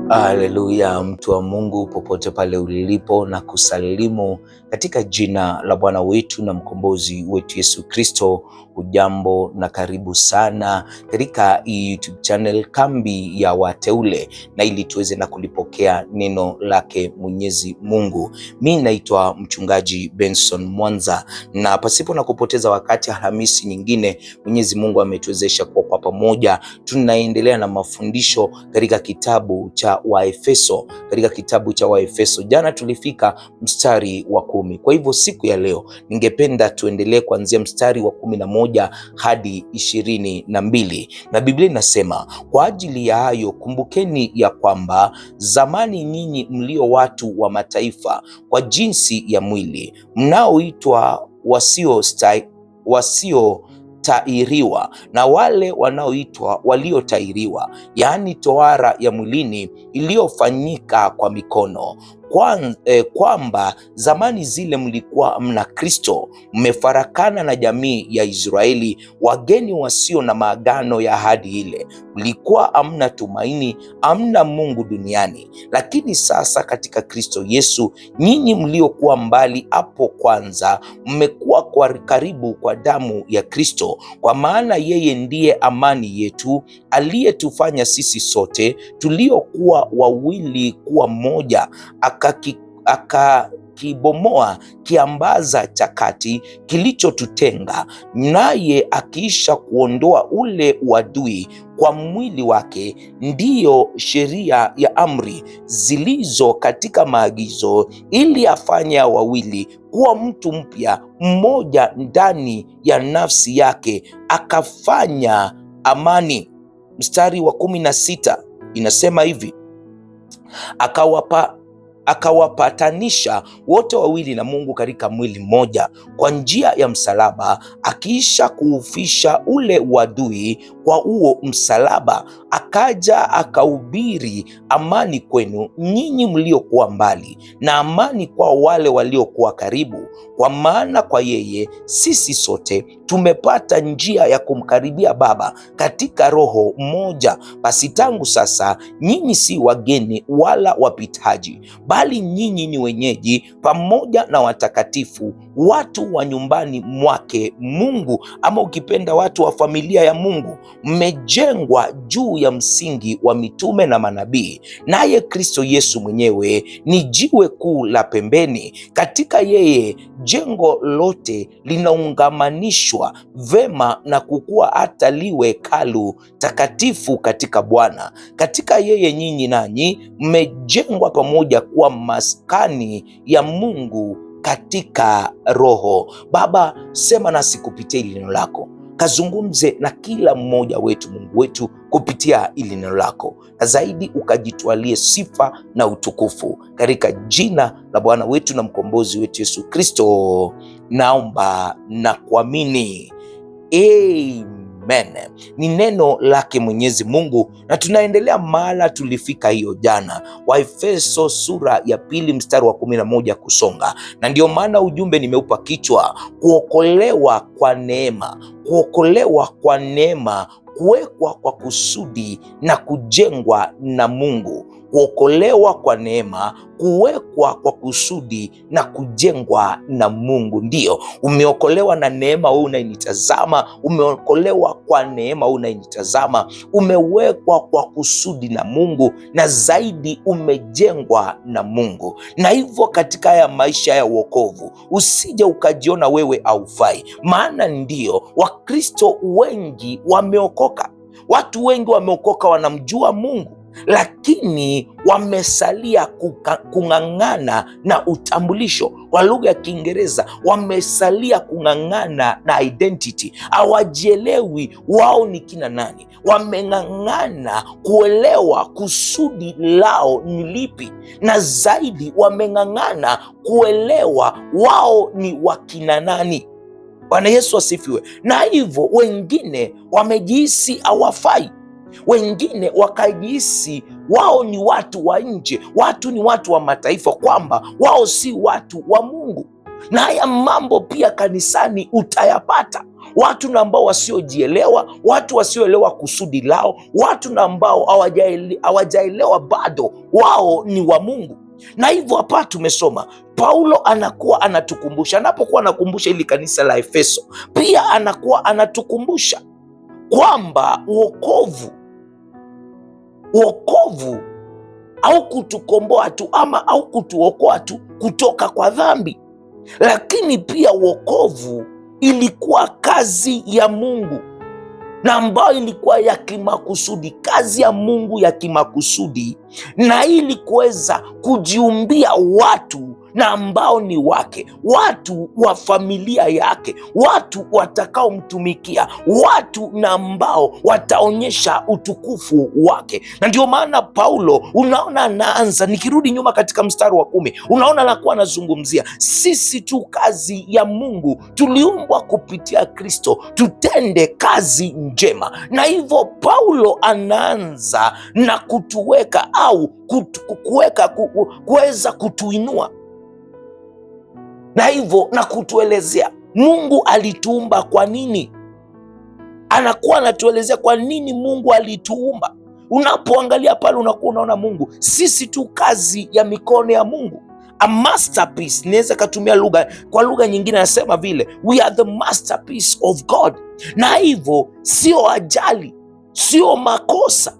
Haleluya, mtu wa Mungu popote pale ulipo, na kusalimu katika jina la Bwana wetu na mkombozi wetu Yesu Kristo. Hujambo na karibu sana katika YouTube channel Kambi ya Wateule, na ili tuweze na kulipokea neno lake Mwenyezi Mungu. Mimi naitwa mchungaji Benson Mwanza, na pasipo na kupoteza wakati, Alhamisi nyingine Mwenyezi Mungu ametuwezesha kwa pamoja tunaendelea na mafundisho katika kitabu cha Waefeso. Jana tulifika mstari wa 10. Kwa hivyo siku ya leo ningependa tuendelee kuanzia mstari wa 11 hadi 22, na Biblia inasema, kwa ajili ya hayo kumbukeni ya kwamba zamani nyinyi mlio watu wa mataifa kwa jinsi ya mwili, mnaoitwa wasiotairiwa na wale wanaoitwa waliotairiwa, yaani tohara ya mwilini iliyofanyika kwa mikono, kwamba zamani zile mlikuwa mna Kristo, mmefarakana na jamii ya Israeli, wageni wasio na maagano ya ahadi ile. Mlikuwa hamna tumaini, hamna Mungu duniani. Lakini sasa katika Kristo Yesu, nyinyi mliokuwa mbali hapo kwanza, mmekuwa kwa karibu kwa damu ya Kristo, kwa maana yeye ndiye amani yetu, aliyetufanya sisi sote tuliokuwa wawili kuwa mmoja, akakibomoa kiambaza cha kati kilichotutenga, naye akiisha kuondoa ule uadui kwa mwili wake, ndiyo sheria ya amri zilizo katika maagizo, ili afanye wawili kuwa mtu mpya mmoja ndani ya nafsi yake, akafanya amani. Mstari wa 16 inasema hivi, akawapatanisha wote wawili na Mungu katika mwili mmoja kwa njia ya msalaba, akiisha kuufisha ule uadui kwa huo msalaba, akaja akahubiri amani kwenu nyinyi mliokuwa mbali, na amani kwa wale waliokuwa karibu. Kwa maana kwa yeye sisi sote tumepata njia ya kumkaribia Baba katika Roho mmoja. Basi tangu sasa nyinyi si wageni wala wapitaji, bali nyinyi ni wenyeji pamoja na watakatifu, watu wa nyumbani mwake Mungu, ama ukipenda watu wa familia ya Mungu. Mmejengwa juu ya msingi wa mitume na manabii, naye Kristo Yesu mwenyewe ni jiwe kuu la pembeni. Katika yeye jengo lote linaungamanishwa vema na kukua hata liwe hekalu takatifu katika Bwana. Katika yeye nyinyi nanyi mmejengwa pamoja kuwa maskani ya Mungu katika Roho. Baba, sema nasi kupitia hili neno lako, kazungumze na kila mmoja wetu, Mungu wetu, kupitia hili neno lako, na zaidi ukajitwalie sifa na utukufu, katika jina la Bwana wetu na mkombozi wetu Yesu Kristo naomba na kuamini, amen. Ni neno lake Mwenyezi Mungu, na tunaendelea mahala tulifika hiyo jana, Waefeso sura ya 2 mstari wa 11 kusonga, na ndio maana ujumbe nimeupa kichwa kuokolewa kwa neema. Kuokolewa kwa neema, kuwekwa kwa kusudi na kujengwa na Mungu. Kuokolewa kwa neema, kuwekwa kwa kusudi na kujengwa na Mungu. Ndio, umeokolewa na neema wewe unayenitazama, umeokolewa kwa neema wewe unayenitazama, umewekwa kwa kusudi na Mungu, na zaidi umejengwa na Mungu. Na hivyo katika haya maisha ya wokovu, usije ukajiona wewe haufai, maana ndio Wakristo wengi wameokoka, watu wengi wameokoka, wanamjua Mungu, lakini wamesalia kung'ang'ana na utambulisho. Kwa lugha ya Kiingereza, wamesalia kung'ang'ana na identity. Hawajielewi wao ni kina nani. Wameng'ang'ana kuelewa kusudi lao ni lipi, na zaidi wameng'ang'ana kuelewa wao ni wakina nani. Bwana Yesu asifiwe. Na hivyo wengine wamejihisi hawafai, wengine wakajihisi wao ni watu wa nje, ni watu wa mataifa, kwamba wao si watu wa Mungu. Na haya mambo pia kanisani utayapata. watu na ambao wasiojielewa, watu wasioelewa kusudi lao, watu na ambao hawajaelewa bado wao ni wa Mungu. Na hivyo hapa tumesoma Paulo anakuwa anatukumbusha, anapokuwa anakumbusha ili kanisa la Efeso, pia anakuwa anatukumbusha kwamba wokovu au kutukomboa tu au kutuokoa tu kutoka kwa dhambi, lakini pia wokovu ilikuwa kazi ya Mungu na ambayo ilikuwa ya kimakusudi, kazi ya Mungu ya kimakusudi, na ili kuweza kujiumbia watu na ambao ni wake, watu wa familia yake, watu watakaomtumikia, watu na ambao wataonyesha utukufu wake. Na ndio maana Paulo unaona anaanza, nikirudi nyuma katika mstari wa 10, unaona anakuwa anazungumzia sisi tu kazi ya Mungu, tuliumbwa kupitia Kristo tutende kazi njema. Na hivyo Paulo anaanza na kutuweka au kuweza kutuinua na hivyo na kutuelezea Mungu alituumba kwa nini. Anakuwa anatuelezea kwa nini Mungu alituumba. Unapoangalia pale unakuwa unaona Mungu, sisi tu kazi ya mikono ya Mungu, a masterpiece. Niweza katumia kwa lugha nyingine, anasema vile we are the masterpiece of God. Na hivyo sio ajali, sio makosa,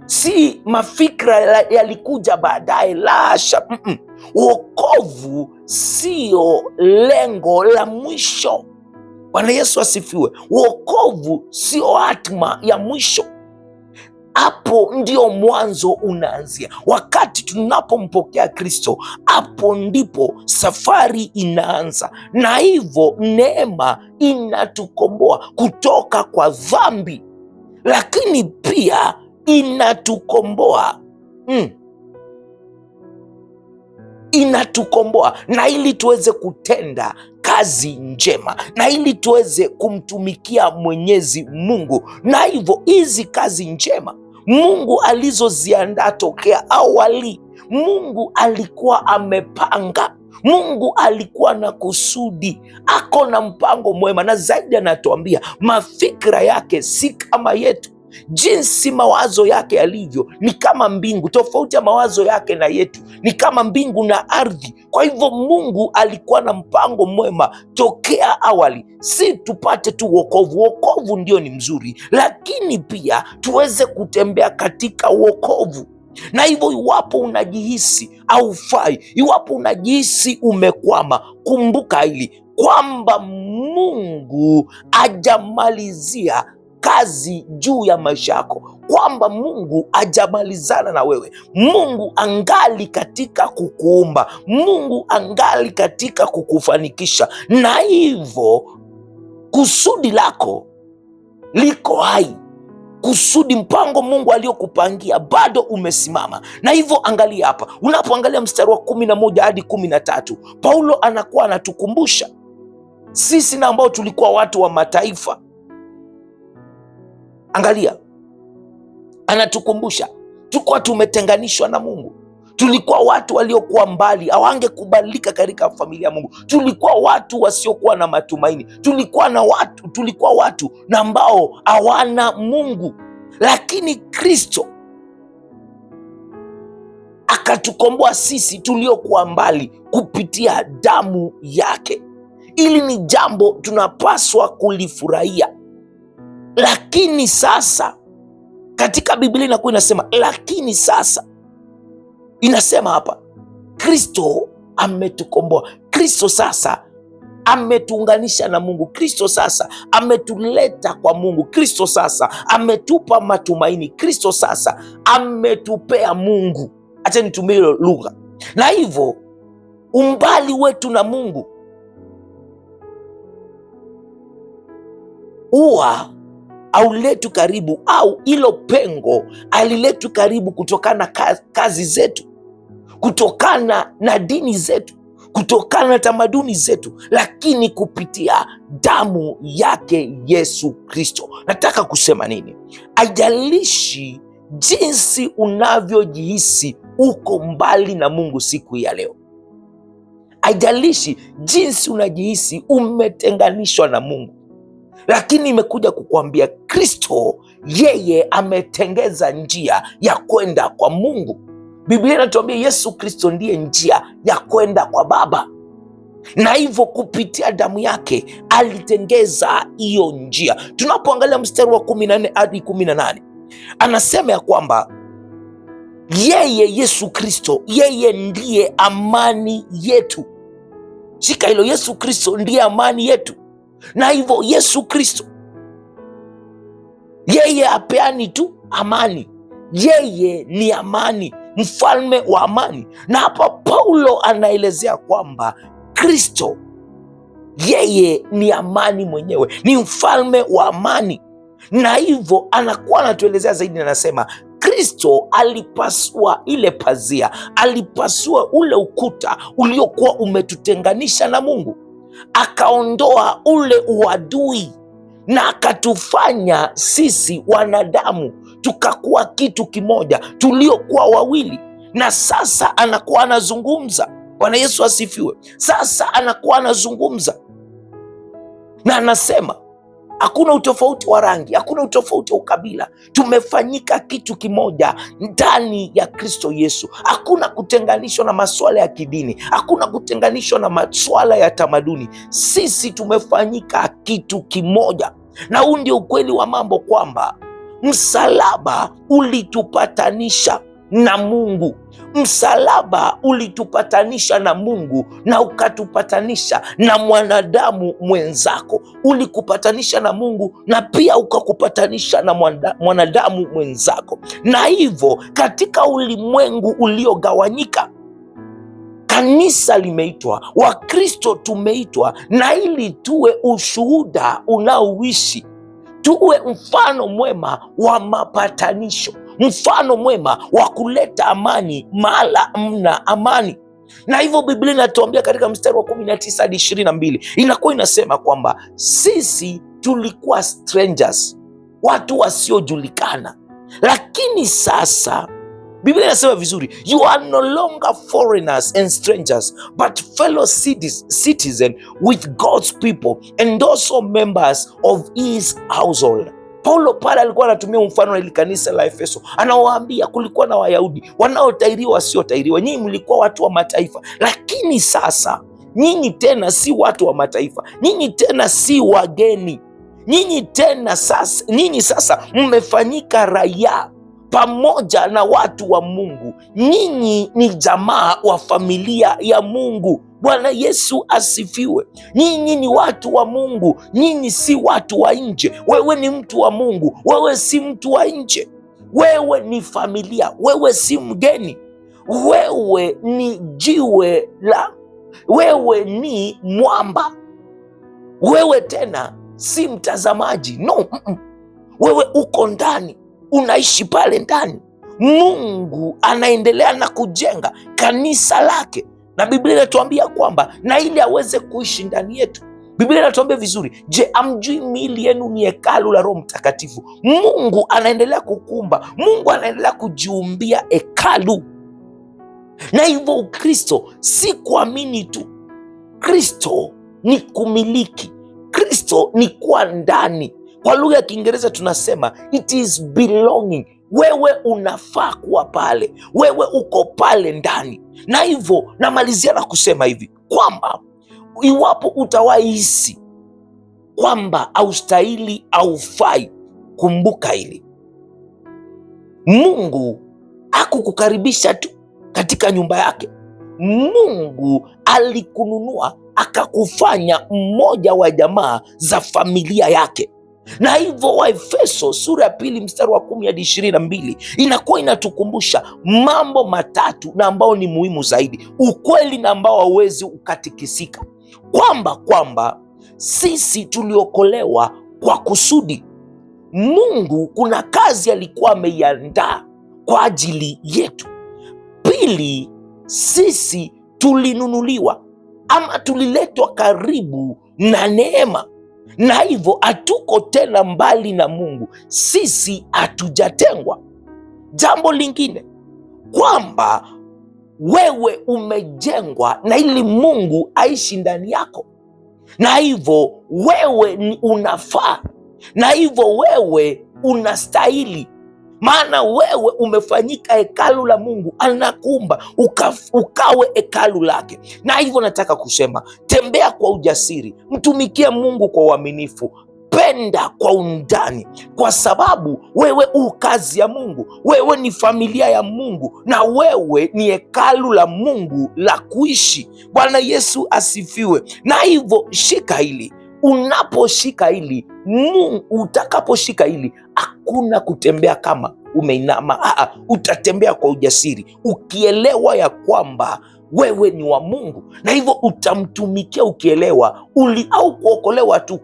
si mafikra yalikuja baadaye, la hasha. Wokovu sio lengo la mwisho. Bwana Yesu asifiwe. Wokovu sio hatma ya mwisho. Hapo ndio mwanzo unaanzia. Wakati tunapompokea Kristo, hapo ndipo safari inaanza, na hivyo neema inatukomboa kutoka kwa dhambi, lakini pia inatukomboa na ili tuweze kutenda kazi njema, na ili tuweze kumtumikia Mwenyezi Mungu. Na hivyo hizi kazi njema Mungu alizoziandaa tokea awali, Mungu alikuwa amepanga, Mungu alikuwa na kusudi, ako na mpango mwema, na zaidi anatuambia mafikra yake si kama yetu. Jinsi mawazo yake yalivyo ni kama mbingu, tofauti ya mawazo yake na yetu ni kama mbingu na ardhi. Kwa hivyo Mungu alikuwa na mpango mwema tokea awali, si tupate tu wokovu. Wokovu ndio ni mzuri, lakini pia tuweze kutembea katika wokovu. Na hivyo iwapo unajihisi haufai, iwapo unajihisi umekwama, kumbuka hili kwamba Mungu hajamalizia kazi juu ya maisha yako, kwamba Mungu hajamalizana na wewe. Mungu angali katika kukuumba, Mungu angali katika kukufanikisha, na hivyo kusudi lako liko hai. Kusudi, mpango Mungu aliyokupangia bado umesimama. Na hivyo angalia hapa, unapoangalia mstari wa 11 hadi 13, Paulo anakuwa anatukumbusha sisi na ambao tulikuwa watu wa mataifa. Angalia, anatukumbusha tulikuwa tumetenganishwa na Mungu, tulikuwa watu waliokuwa mbali, hawangekubalika katika familia ya Mungu, tulikuwa watu wasiokuwa na matumaini, tulikuwa watu na ambao hawana Mungu. Lakini Kristo akatukomboa sisi tuliokuwa mbali kupitia damu yake. Hili ni jambo tunapaswa kulifurahia. Lakini sasa katika Biblia inakuwa inasema lakini sasa, inasema hapa Kristo ametukomboa, Kristo sasa ametuunganisha na Mungu, Kristo sasa ametuleta kwa Mungu, Kristo sasa ametupa matumaini, Kristo sasa ametupea Mungu. Acha nitumie hilo lugha. Na hivyo umbali wetu na Mungu huwa auletu karibu, au hilo pengo aliletu karibu kutokana na kazi zetu, kutokana na dini zetu, kutokana na tamaduni zetu, lakini kupitia damu yake Yesu Kristo. Nataka kusema nini? Haijalishi jinsi unavyojihisi uko mbali na Mungu siku ya leo, haijalishi jinsi unajihisi umetenganishwa na Mungu, lakini imekuja kukuambia Kristo yeye ametengeza njia ya kwenda kwa Mungu. Biblia inatuambia Yesu Kristo ndiye njia ya kwenda kwa Baba, na hivyo kupitia damu yake alitengeza hiyo njia. Tunapoangalia mstari wa 14 hadi 18 anasema ya kwamba yeye Yesu Kristo yeye ndiye amani yetu. Shika hilo, Yesu Kristo ndiye amani yetu. Na hivyo Yesu Kristo yeye apeani tu amani, yeye ni amani, mfalme wa amani. Na hapa Paulo anaelezea kwamba Kristo yeye ni amani mwenyewe, ni mfalme wa amani. Na hivyo anakuwa anatuelezea zaidi, anasema Kristo alipasua ile pazia, alipasua ule ukuta uliokuwa umetutenganisha na Mungu, akaondoa ule uadui na akatufanya sisi wanadamu tukakuwa kitu kimoja, tuliokuwa wawili. Na sasa anakuwa anazungumza. Bwana Yesu asifiwe. Sasa anakuwa anazungumza na anasema hakuna utofauti wa rangi, hakuna utofauti wa ukabila, tumefanyika kitu kimoja ndani ya Kristo Yesu. Hakuna kutenganishwa na masuala ya kidini, hakuna kutenganishwa na masuala ya tamaduni. Sisi tumefanyika kitu kimoja, na huu ndio ukweli wa mambo, kwamba msalaba ulitupatanisha na Mungu. Msalaba ulitupatanisha na Mungu na ukatupatanisha na mwanadamu mwenzako. Ulikupatanisha na Mungu na pia ukakupatanisha na mwanadamu mwenzako. Na hivyo katika ulimwengu uliogawanyika, kanisa limeitwa, Wakristo tumeitwa, na ili tuwe ushuhuda unaoishi, tuwe mfano mwema wa mapatanisho, mfano mwema wa kuleta amani mahala mna amani. Na hivyo Biblia inatuambia katika mstari wa 19 hadi 22 inakuwa inasema kwamba sisi tulikuwa strangers, watu wasiojulikana, lakini sasa Biblia inasema vizuri, you are no longer foreigners and strangers but fellow citizen with God's people and also members of his household. Paulo pale alikuwa anatumia mfano ili kanisa la Efeso, anawaambia kulikuwa na Wayahudi wanaotairiwa, wasiotairiwa. Nyinyi mlikuwa watu wa mataifa, lakini sasa nyinyi tena si watu wa mataifa, nyinyi tena si wageni, nyinyi sasa mmefanyika raia pamoja na watu wa Mungu. Nyinyi ni jamaa wa familia ya Mungu. Bwana Yesu asifiwe. Nyinyi ni watu wa Mungu, nyinyi si watu wa nje. Wewe ni mtu wa Mungu, wewe si mtu wa nje. Wewe ni familia, wewe si mgeni. Wewe ni jiwe wewe ni mwamba. Wewe tena si mtazamaji, no. Wewe uko ndani, unaishi pale ndani. Mungu anaendelea na kujenga kanisa lake, na Biblia inatuambia kwamba na ili aweze kuishi ndani yetu, Biblia inatuambia vizuri, je, amjui miili yenu ni hekalu la Roho Mtakatifu? Mungu anaendelea kukumba, Mungu anaendelea kujiumbia hekalu. Na hivyo Ukristo si kuamini tu, Kristo ni kumiliki, Kristo ni kuwa ndani. Kwa lugha ya Kiingereza tunasema it is belonging. Wewe unafaa kuwa pale, wewe uko pale ndani. Na hivyo namalizia na kusema hivi kwamba iwapo utawahisi kwamba haustahili, haufai, kumbuka hili: Mungu hakukukaribisha tu katika nyumba yake. Mungu alikununua akakufanya mmoja wa jamaa za familia yake. Na hivyo Waefeso sura ya 2 mstari wa 10 hadi 22 inakuwa inatukumbusha mambo matatu na ambao ni muhimu zaidi, ukweli na ambao hauwezi ukatikisika, kwamba sisi tuliokolewa kwa kusudi. Mungu kuna kazi alikuwa ameiandaa kwa ajili yetu. Pili, sisi tulinunuliwa ama tuliletwa karibu na neema, na hivyo hatuko tena mbali na Mungu, sisi hatujatengwa. Jambo lingine kwamba wewe umejengwa na ili Mungu aishi ndani yako. na hivyo wewe ni unafaa, na hivyo wewe unastahili, maana wewe umefanyika hekalu la Mungu. Anakuumba ukawe hekalu lake. Na hivyo nataka kusema, tembea kwa ujasiri, mtumikie Mungu kwa uaminifu, penda kwa undani, kwa sababu wewe u kazi ya Mungu, wewe ni familia ya Mungu, na wewe ni hekalu la Mungu la kuishi. Bwana Yesu asifiwe. Na hivyo shika hili, unaposhika hili, utakaposhika hili, hakuna kutembea kama umeinama. Utatembea kwa ujasiri, ukielewa ya kwamba wewe ni wa Mungu, na hivyo utamtumikia ukielewa au kuokolewa tu,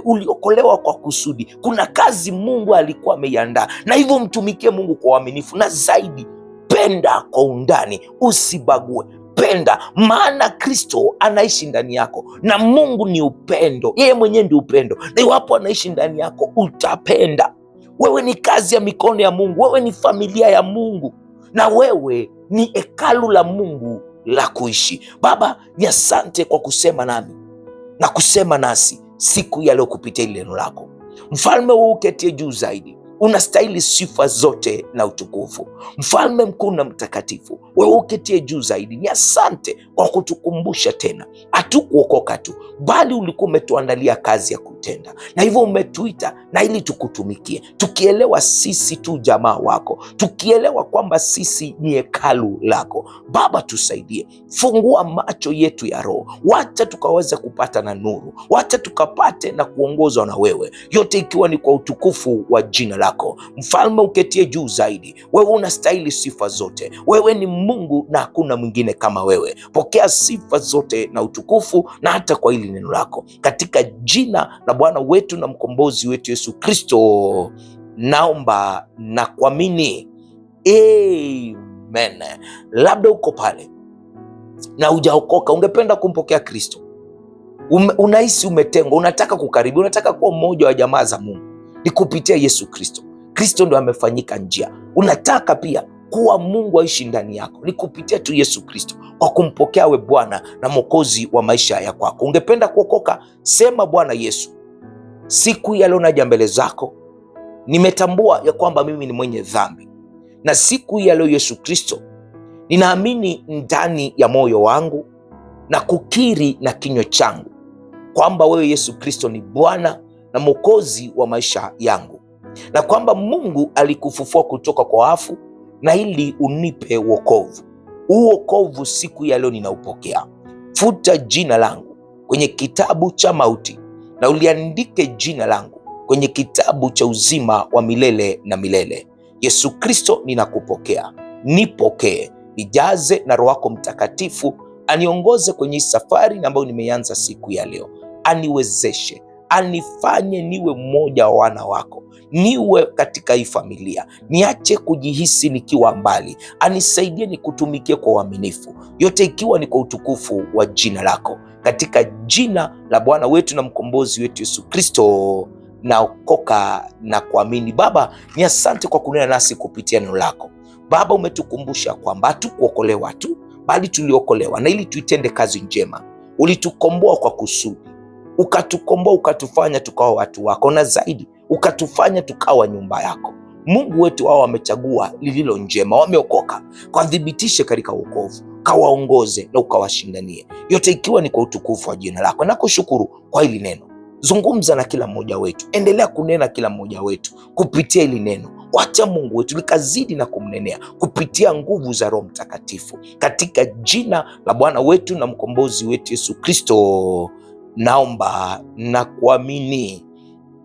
uliokolewa kwa kusudi. Kuna kazi Mungu alikuwa ameiandaa, na hivyo mtumikie Mungu kwa uaminifu, na zaidi penda kwa undani, usibague. Penda, maana Kristo anaishi ndani yako, na Mungu ni upendo, yeye mwenyewe ndi upendo, na iwapo anaishi ndani yako utapenda. Wewe ni kazi ya mikono ya Mungu, wewe ni familia ya Mungu, na wewe ni hekalu la Mungu la kuishi. Baba, ni asante kwa kusema nami na kusema nasi siku ya leo kupitia ile neno lako. Mfalme wewe uketie juu zaidi, unastahili sifa zote na utukufu. Mfalme mkuu na mtakatifu, wewe uketie juu zaidi, ni asante kwa kutukumbusha tena, hatukuokoka tu, bali ulikuwa umetuandalia kazi ya kutenda, na hivyo umetuita na ili tukutumikie, tukielewa sisi tu jamaa wako, tukielewa kwamba sisi ni hekalu lako. Baba, tusaidie, fungua macho yetu ya roho, wacha tukaweze kupata na nuru, wacha tukapate na kuongozwa na wewe, yote ikiwa ni kwa utukufu wa jina lako. Mfalme uketie juu zaidi, wewe unastahili sifa zote, wewe ni Mungu na hakuna mwingine kama wewe. Pokea sifa zote na utukufu, na hata kwa hili neno lako, katika jina la Bwana wetu na mkombozi wetu Yesu Kristo naomba na kuamini, amen. Labda uko pale na hujaokoka, ungependa kumpokea Kristo, unahisi umetengwa, unataka kukaribia, unataka kuwa mmoja wa jamaa za Mungu, ni kupitia Yesu Kristo. Kristo ndo amefanyika njia. Unataka pia kuwa Mungu aishi ndani yako, ni kupitia tu Yesu Kristo, kwa kumpokea we Bwana na Mwokozi wa maisha ya kwako. Ungependa kuokoka, sema: Bwana Yesu, siku ya leo naja mbele zako, nimetambua ya kwamba mimi ni mwenye dhambi, na siku ya leo Yesu Kristo, ninaamini ndani ya moyo wangu na kukiri na kinywa changu kwamba wewe Yesu Kristo ni Bwana na Mwokozi wa maisha yangu, na kwamba Mungu alikufufua kutoka kwa wafu na ili unipe wokovu. Wokovu siku ya leo ninaupokea. Futa jina langu kwenye kitabu cha mauti na uliandike jina langu kwenye kitabu cha uzima wa milele na milele. Yesu Kristo, ninakupokea, nipokee, nijaze na Roho wako Mtakatifu, aniongoze kwenye safari ambayo nimeanza siku ya leo, aniwezeshe, anifanye niwe mmoja wa wana wako, niwe katika hii familia, niache kujihisi nikiwa mbali, anisaidie nikutumikie kwa uaminifu, yote ikiwa ni kwa utukufu wa jina lako, katika jina la Bwana wetu na mkombozi wetu Yesu Kristo naokoka na kuamini. Baba, ni asante kwa kunena nasi kupitia neno lako. Baba, umetukumbusha kwamba hatukuokolewa tu, bali tuliokolewa na ili tuitende kazi njema. Ulitukomboa kwa kusudi, ukatukomboa, ukatufanya tukawa watu wako, na zaidi ukatufanya tukawa nyumba yako. Mungu wetu, hao wamechagua lililo njema, wameokoka, kadhibitishe katika wokovu, kawaongoze na ukawashindanie, yote ikiwa ni kwa utukufu wa jina lako. Nakushukuru kwa hili neno. Zungumza na kila mmoja wetu, endelea kunena kila mmoja wetu kupitia hili neno. Wacha Mungu wetu likazidi na kumnenea kupitia nguvu za Roho Mtakatifu, katika jina la Bwana wetu na mkombozi wetu Yesu Kristo naomba na kuamini,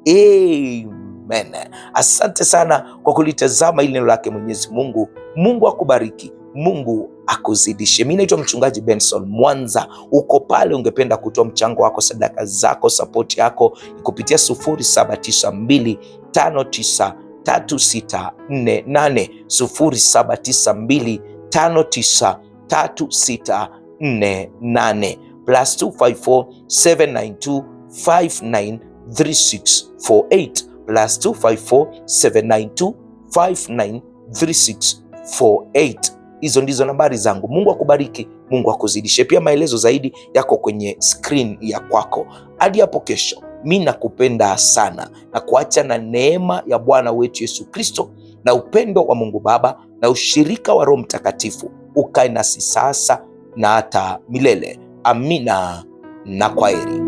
amen. Asante sana kwa kulitazama hili neno lake Mwenyezi Mungu. Mungu akubariki, Mungu akuzidishe. Mimi naitwa Mchungaji Benson Mwanza. Uko pale ungependa kutoa mchango wako, sadaka zako, support yako kupitia 0792593648, 0792593648, +254 792 593648, +254 792 593648. Hizo ndizo nambari zangu. Mungu akubariki Mungu akuzidishe. Pia maelezo zaidi yako kwenye screen ya kwako. Hadi hapo kesho, mi nakupenda sana na kuacha na neema ya Bwana wetu Yesu Kristo na upendo wa Mungu Baba na ushirika wa Roho Mtakatifu ukae nasi sasa na hata milele. Amina na kwaheri.